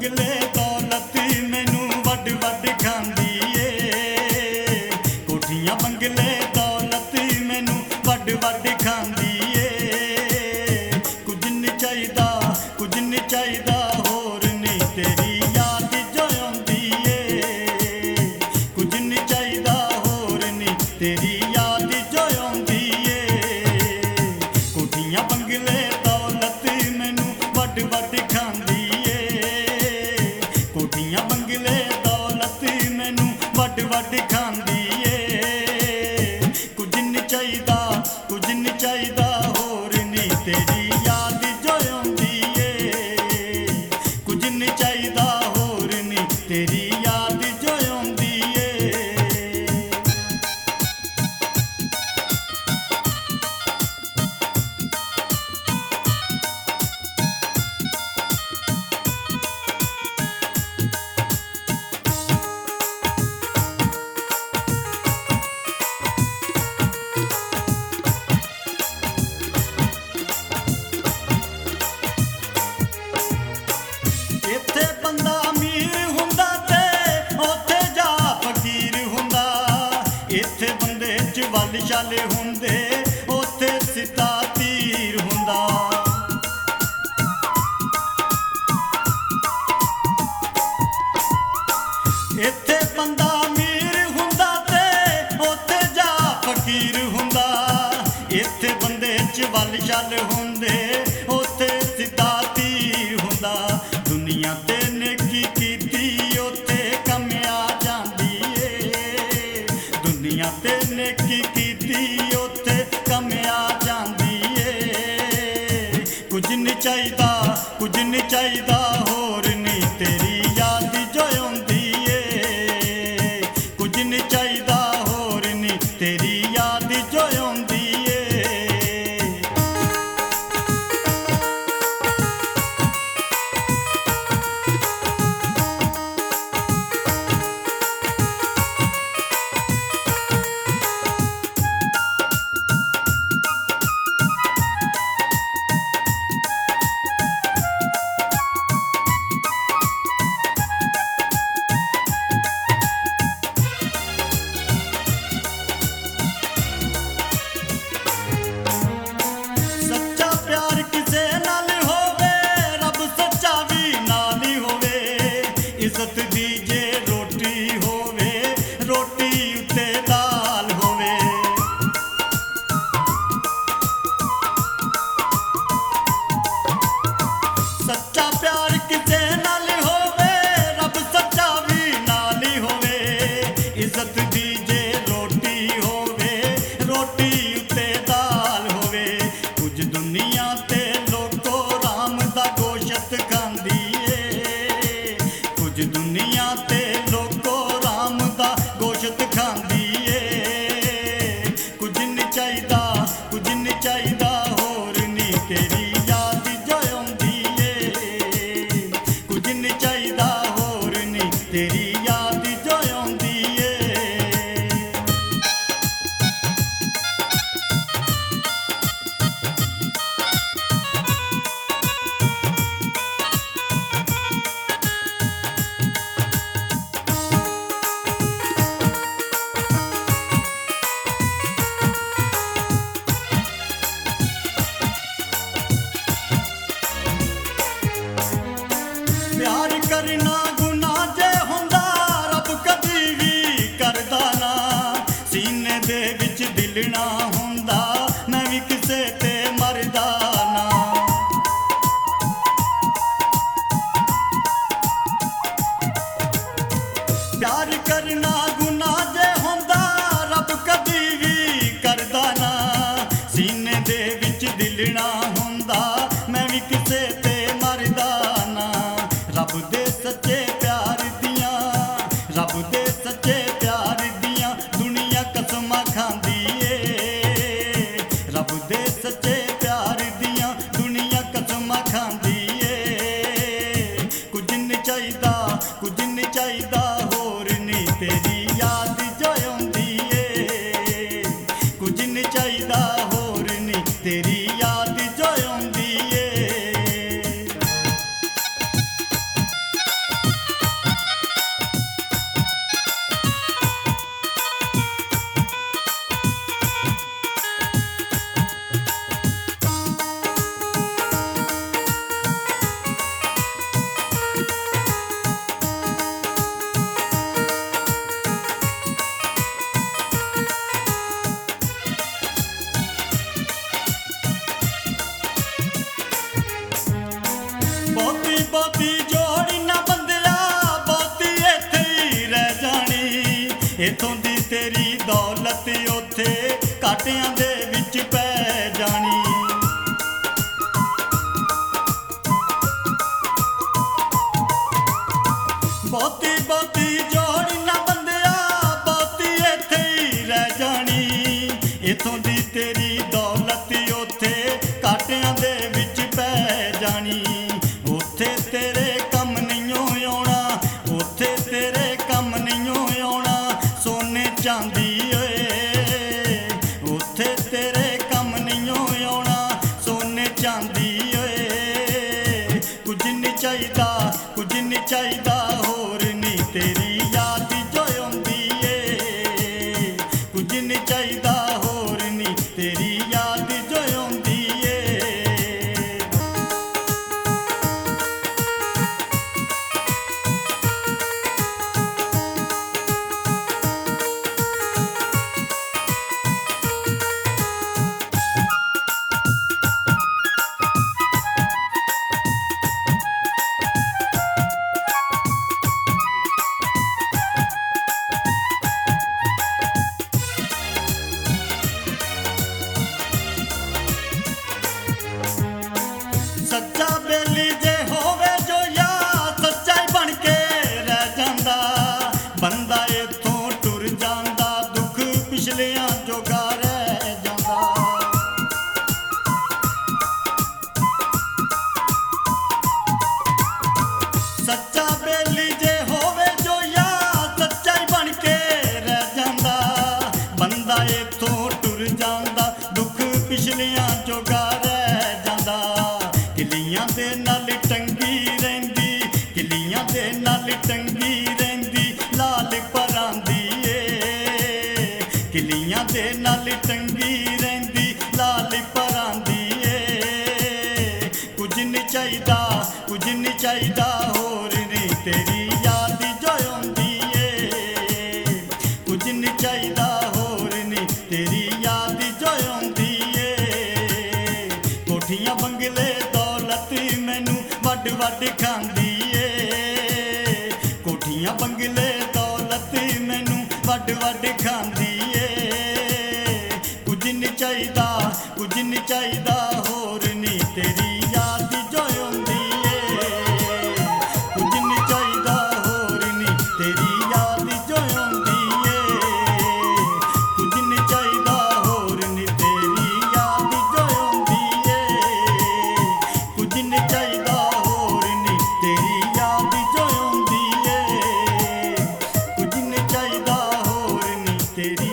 बंगले दौलत मैनू वड वड खांदी ए। कोठियां बंगले दौलत मैनू वड वड खांदी ए। कुछ नहीं चाहिदा होर नहीं तेरी याद जो आउंदी ए। कुछ नहीं चाहिदा होर नहीं तेरी याद जो आउंदी ए। कोठियां बंगले दौलत मैनू वड वड खांदी ए। कोठियां बंगले दौलत मैनू वड वड खांदी ए। कुछ नहीं चाहिदा होर नहीं तेरी याद जो आउंदी ए। कुछ नहीं चाहिदा होर नहीं तेरी याद जो आउंदी ए। इत्थे बंदा अमीर हुंदा ते उत्थे जा फकीर हुंदा। इत्थे बंदे च वल छल हुंदे उत्थे सिता तीर हुंदा। इत्थे बंदा अमीर हुंदा ते उत्थे जा फकीर हुंदा। इत्थे बंदे च वल छल हुंदे उत्थे सिता तीर हुंदा। दुनिया ते नेकी कीती उत्थे कम आ जांदी ए। दुनिया ते नेकी कीती उत्थे कम आ जांदी ए। कुछ नहीं चाहिदा होर नहीं तेरी याद जो आउंदी ए। कुछ नहीं चाहिदा होर नहीं तेरी याद जो आउंदी ए। सच्चा प्यार किसे नाल होवे रब सच्चा भी नाल ही होवे। इज्जत दी जे रोटी होवे रोटी उत्ते दाल होवे। सच्चा प्यार किसे नाल होवे रब सच्चा भी नाल ही होवे। इज्जत दी जे रोटी होवे रोटी उत्ते दाल होवे। कुछ दुनिया ते लोको राम दा गोशत खांदी ए। कुछ दुनिया ते लोको राम दा गोशत खांदी ए। कुछ नहीं चाहिदा होर नहीं तेरी याद जो आउंदी ए। कुछ नहीं चाहिदा होर नहीं तेरी याद जो आउंदी ए। प्यार करना गुनाह जे हुंदा रब कदी भी करदा ना। सीने दे विच दिल ना हुंदा मैं भी किसे ते मरदा ना। प्यार करना गुनाह जे हुंदा रब कदी भी करदा ना। सीने दे विच दिल ना हुंदा मैं भी किसे ते मरदा ना। रब दे सच्चे प्यार दियां दुनिया कसमां खांदी ए। रब दे सच्चे प्यार दियां दुनिया कसमां खांदी ए। कुछ नहीं चाहिदा होर नहीं तेरी ਬਹੁਤੀ ਜੋੜੀ ਨਾ ਬੰਦਿਆ, ਬਹੁਤੀ ਇੱਥੇ ਹੀ ਰਹਿ ਜਾਣੀ। ਇੱਥੋਂ ਦੀ ਤੇਰੀ ਦੌਲਤ ਉੱਥੇ ਕਾਟਿਆਂ ਦੇ ਵਿੱਚ ਪੈ ਜਾਣੀ। ਬਹੁਤੀ ਬਹੁਤੀ ਜੋੜੀ ਨਾ ਬੰਦਿਆ, ਬਹੁਤੀ ਇੱਥੇ ਹੀ ਰਹਿ ਜਾਣੀ। ਇੱਥੋਂ ਦੀ ਤੇਰੀ ਦੌਲਤ ਉੱਥੇ ਕਾਟਿਆਂ ਦੇ ਵਿੱਚ ਪੈ ਜਾਣੀ। ਉੱਥੇ ਤੇਰੇ ਕੰਮ ਨਹੀਂ ਆਉਣਾ, ਉੱਥੇ ਤੇਰੇ ਕੰਮ ਨਹੀਂ ਆਉਣਾ ਸੋਨੇ ਚਾਂਦੀ ਓਏ। ਉੱਥੇ ਤੇਰੇ ਕੰਮ ਨਹੀਂ ਆਉਣਾ ਸੋਨੇ ਚਾਂਦੀ ਓਏ। ਕੁਝ ਨਹੀਂ ਚਾਹੀਦਾ, ਕੁਝ ਨਹੀਂ ਚਾਹੀਦਾ ਹੋਰ ਨਹੀਂ ਤੇਰੀ ਯਾਦ ਜੋ ਆਉਂਦੀ ਏ। ਕੁਝ ਨਹੀਂ ਚਾਹੀਦਾ ਹੋਰ ਨਹੀਂ ਤੇਰੀ ਯਾਦ ਜੋ ਆਉਂਦੀ ਏ। ਸੱਚਾ ਬੇਲੀ ਜੇ ਹੋਵੇ ਜੋ ਯਾਰ, ਸੱਚਾ ਹੀ ਬਣ ਕੇ ਰਹਿ ਜਾਂਦਾ। ਬੰਦਾ ਇੱਥੋਂ ਟੁਰ ਜਾਂਦਾ, ਦੁੱਖ ਪਿਛਲਿਆਂ ਜੋਗਾ ਰਹਿ ਜਾਂਦਾ। ਸੱਚਾ ਬੇਲੀ ਜੇ ਹੋਵੇ ਜੋ ਯਾਰ, ਸੱਚਾ ਹੀ ਬਣ ਕੇ ਰਹਿ ਜਾਂਦਾ। ਬੰਦਾ ਇੱਥੋਂ ਟੁਰ ਜਾਂਦਾ, ਦੁੱਖ ਪਿਛਲਿਆਂ ਜੋਗਾ ਰਹਿ ਜਾਂਦਾ। ਕਿੱਲੀਆਂ ਦੇ ਨਾਲ ਟੰਗੀ ਰਹਿੰਦੀ, ਕਿੱਲੀਆਂ ਦੇ ਨਾਲ ਟੰਗੀ ਰਹਿੰਦੀ ਲਾਲ ਪਰਾਂਦੀ ਏ। ਕਿੱਲੀਆਂ ਦੇ ਨਾਲ ਟੰਗੀ ਰਹਿੰਦੀ ਲਾਲ ਪਰਾਂਦੀ ਏ। ਕੁਝ ਨਹੀਂ ਚਾਹੀਦਾ, ਕੁਝ ਨਹੀਂ ਚਾਹੀਦਾ ਹੋਰ ਨਹੀਂ ਤੇਰੀ ਯਾਦ ਜੋ ਆਉਂਦੀ ਏ। ਕੁਝ ਨਹੀਂ ਚਾਹੀਦਾ ਹੋਰ ਨਹੀਂ ਤੇਰੀ ਯਾਦ ਜੋ ਆਉਂਦੀ ਏ। ਕੋਠੀਆਂ ਬੰਗਲੇ ਮੈਨੂੰ ਵੱਡ ਵੱਡ ਖਾਂਦੀ ਏ। ਕੋਠੀਆਂ ਬੰਗਲੇ ਦੌਲਤ ਮੈਨੂੰ ਵੱਡ ਵੱਡ ਖਾਂਦੀ ਏ। ਕੁਝ ਨਹੀਂ ਚਾਹੀਦਾ, ਕੁਝ ਨਹੀਂ ਚਾਹੀਦਾ ਹੋਰ ਨਹੀਂ ਤੇਰੀ ਯਾਦ ਜੋ ਆਉਂਦੀ ਏ। ਕੁਝ ਨਹੀਂ ਚਾਹੀਦਾ ਹੋਰ ਨਹੀਂ ਤੇਰੀ ਯਾਦ ਜੋ ਆਉਂਦੀ ਏ। ਕੁਝ ਨਹੀਂ ਚਾਹੀਦਾ ਹੋਰ ਨਹੀਂ ਤੇਰੀ ਯਾਦ ਜੋ ਆਉਂਦੀ ਏ। ਕੁਝ ਨਹੀਂ ਚਾਹੀਦਾ ਹੋਰ ਨਹੀਂ ਤੇਰੀ ਯਾਦ ਜੋ ਆਉਂਦੀ ਏ। ਕੁਝ ਨਹੀਂ ਚਾਹੀਦਾ ਹੋਰ ਨਹੀਂ ਤੇਰੀ